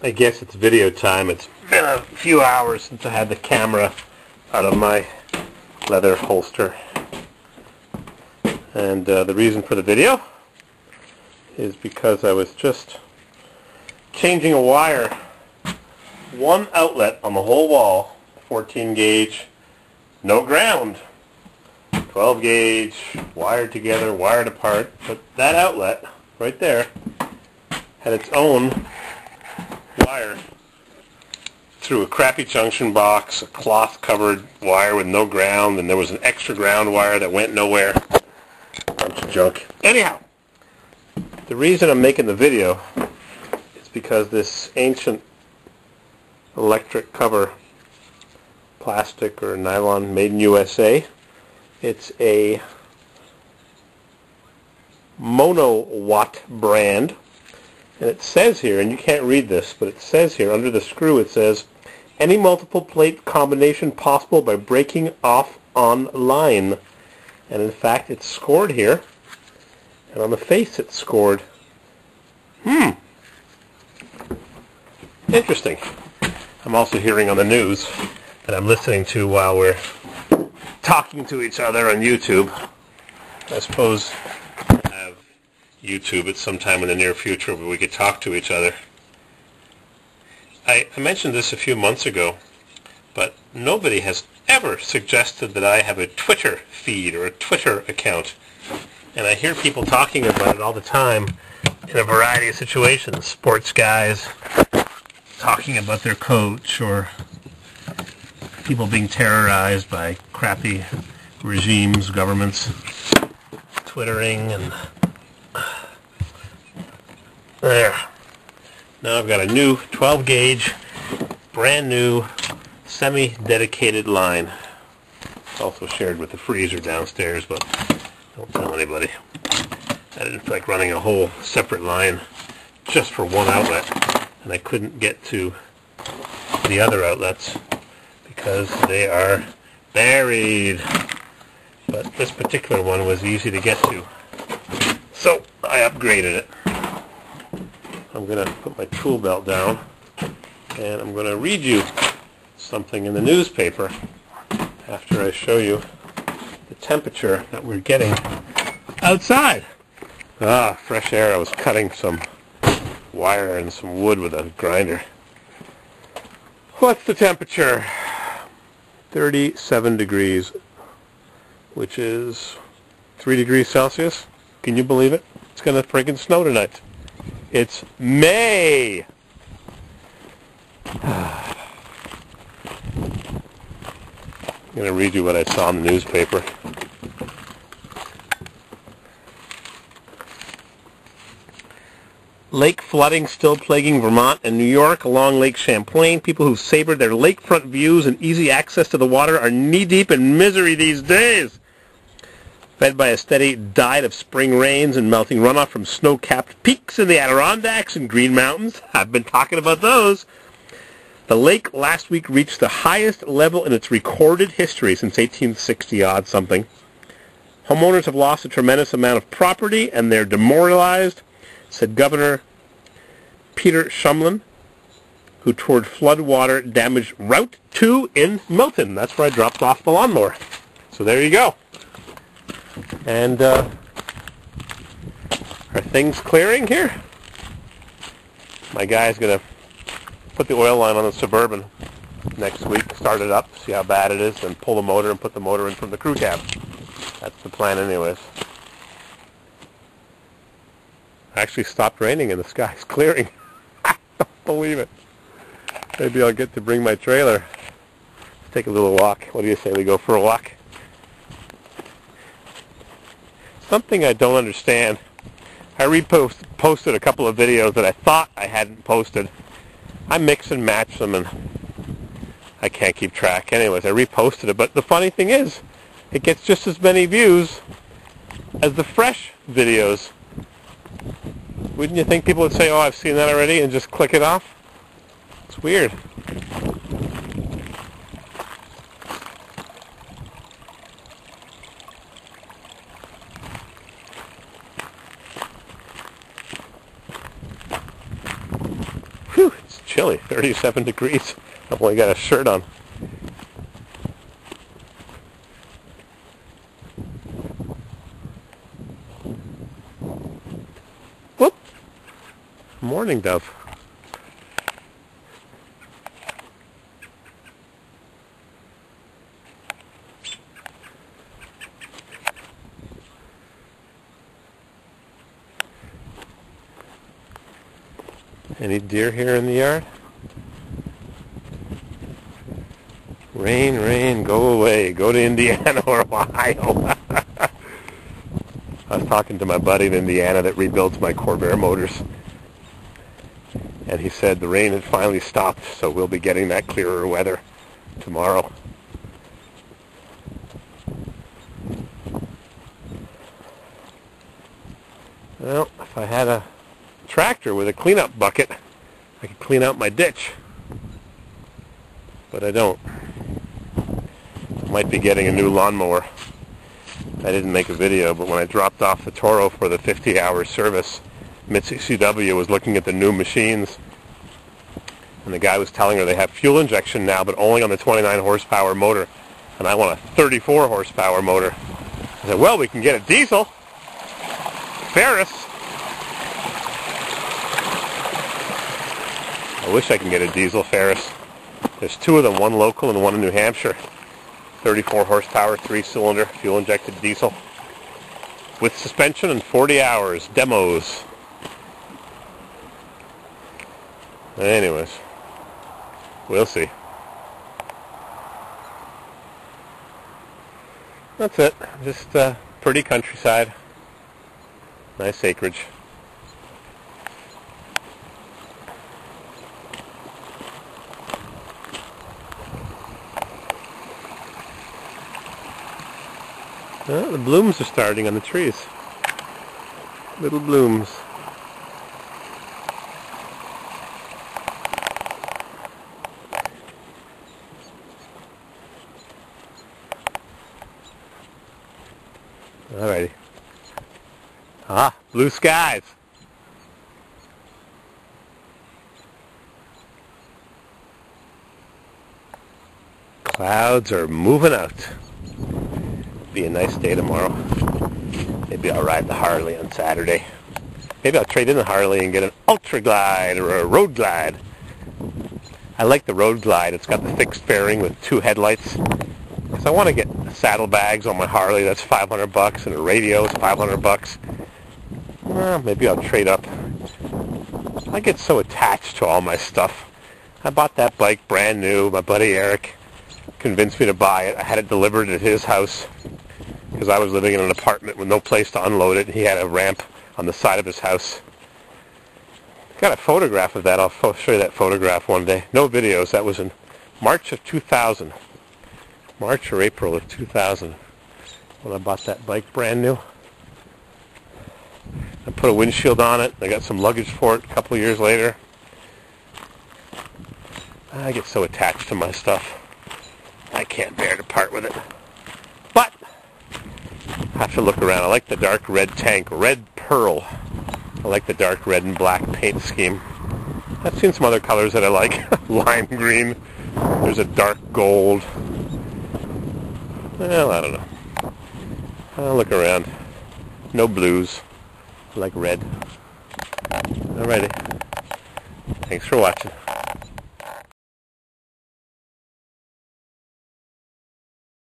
I guess it's video time. It's been a few hours since I had the camera out of my leather holster. And the reason for the video is because I was just changing a wire. One outlet on the whole wall, 14 gauge, no ground. 12 gauge, wired together, wired apart. But that outlet right there had its own wire through a crappy junction box, a cloth covered wire with no ground, and there was an extra ground wire that went nowhere. Bunch of junk. Anyhow, the reason I'm making the video is because this ancient electric cover, plastic or nylon, made in USA, it's a Monowatt brand. And it says here, and you can't read this, but it says here, under the screw, it says, any multiple plate combination possible by breaking off on line. And in fact, it's scored here. And on the face, it's scored. Interesting. I'm also hearing on the news that I'm listening to while we're talking to each other on YouTube. I suppose YouTube at some time in the near future where we could talk to each other. I mentioned this a few months ago, but nobody has ever suggested that I have a Twitter feed or a Twitter account. And I hear people talking about it all the time in a variety of situations. Sports guys talking about their coach, or people being terrorized by crappy regimes, governments, twittering, and there. Now I've got a new 12 gauge, brand new, semi-dedicated line. It's also shared with the freezer downstairs, but don't tell anybody. I didn't feel like running a whole separate line just for one outlet, and I couldn't get to the other outlets because they are buried. But this particular one was easy to get to, so I upgraded it. I'm going to put my tool belt down, and I'm going to read you something in the newspaper after I show you the temperature that we're getting outside. Fresh air. I was cutting some wire and some wood with a grinder. What's the temperature? 37 degrees, which is 3 degrees Celsius. Can you believe it? It's going to friggin' snow tonight. It's May. I'm going to read you what I saw in the newspaper. Lake flooding still plaguing Vermont and New York along Lake Champlain. People who've savored their lakefront views and easy access to the water are knee-deep in misery these days. Fed by a steady diet of spring rains and melting runoff from snow-capped peaks in the Adirondacks and Green Mountains. I've been talking about those. The lake last week reached the highest level in its recorded history since 1860-odd something. Homeowners have lost a tremendous amount of property and they're demoralized, said Governor Peter Shumlin, who toured floodwater damaged Route 2 in Milton. That's where I dropped off the lawnmower. So there you go. And are things clearing here? My guy's going to put the oil line on the Suburban next week, start it up, see how bad it is, then pull the motor and put the motor in from the crew cab. That's the plan anyways. Actually stopped raining and the sky's clearing. I don't believe it. Maybe I'll get to bring my trailer. Take a little walk. What do you say we go for a walk? Something I don't understand. I posted a couple of videos that I thought I hadn't posted. I mix and match them and I can't keep track. Anyways, I reposted it. But the funny thing is, it gets just as many views as the fresh videos. Wouldn't you think people would say, oh, I've seen that already, and just click it off? It's weird. chilly, 37 degrees. I've only got a shirt on. Whoop! Mourning dove. Any deer here in the yard? Rain, rain, go away. Go to Indiana or Ohio. I was talking to my buddy in Indiana that rebuilds my Corvair motors. And he said the rain had finally stopped, so we'll be getting that clearer weather tomorrow. Well, if I had a tractor with a cleanup bucket, I could clean out my ditch. But I don't. Might be getting a new lawnmower. I didn't make a video, but when I dropped off the Toro for the 50-hour service, Mitsubishi CW was looking at the new machines, and the guy was telling her they have fuel injection now, but only on the 29 horsepower motor, and I want a 34 horsepower motor. I said, well, we can get a diesel. Ferris. I wish I can get a diesel Ferris. There's two of them, one local and one in New Hampshire. 34 horsepower, 3-cylinder, fuel-injected diesel. With suspension and 40 hours. Demos. Anyways, we'll see. That's it. Just pretty countryside. Nice acreage. The blooms are starting on the trees. Little blooms. Alrighty. Ah, blue skies. Clouds are moving out. Be a nice day tomorrow. Maybe I'll ride the Harley on Saturday. Maybe I'll trade in the Harley and get an Ultra Glide or a Road Glide. I like the Road Glide. It's got the fixed fairing with 2 headlights. Because I want to get saddlebags on my Harley. That's $500, and a radio is $500. Well, maybe I'll trade up. I get so attached to all my stuff. I bought that bike brand new. My buddy Eric convinced me to buy it. I had it delivered at his house because I was living in an apartment with no place to unload it. He had a ramp on the side of his house. Got a photograph of that. I'll show you that photograph one day. No videos. That was in March of 2000. March or April of 2000 when I bought that bike brand new. I put a windshield on it. I got some luggage for it a couple of years later. I get so attached to my stuff. I can't bear to part with it. But I have to look around. I like the dark red tank, red pearl. I like the dark red and black paint scheme. I've seen some other colors that I like. Lime green. There's a dark gold. Well, I don't know. I'll look around. No blues. I like red. Alrighty. Thanks for watching.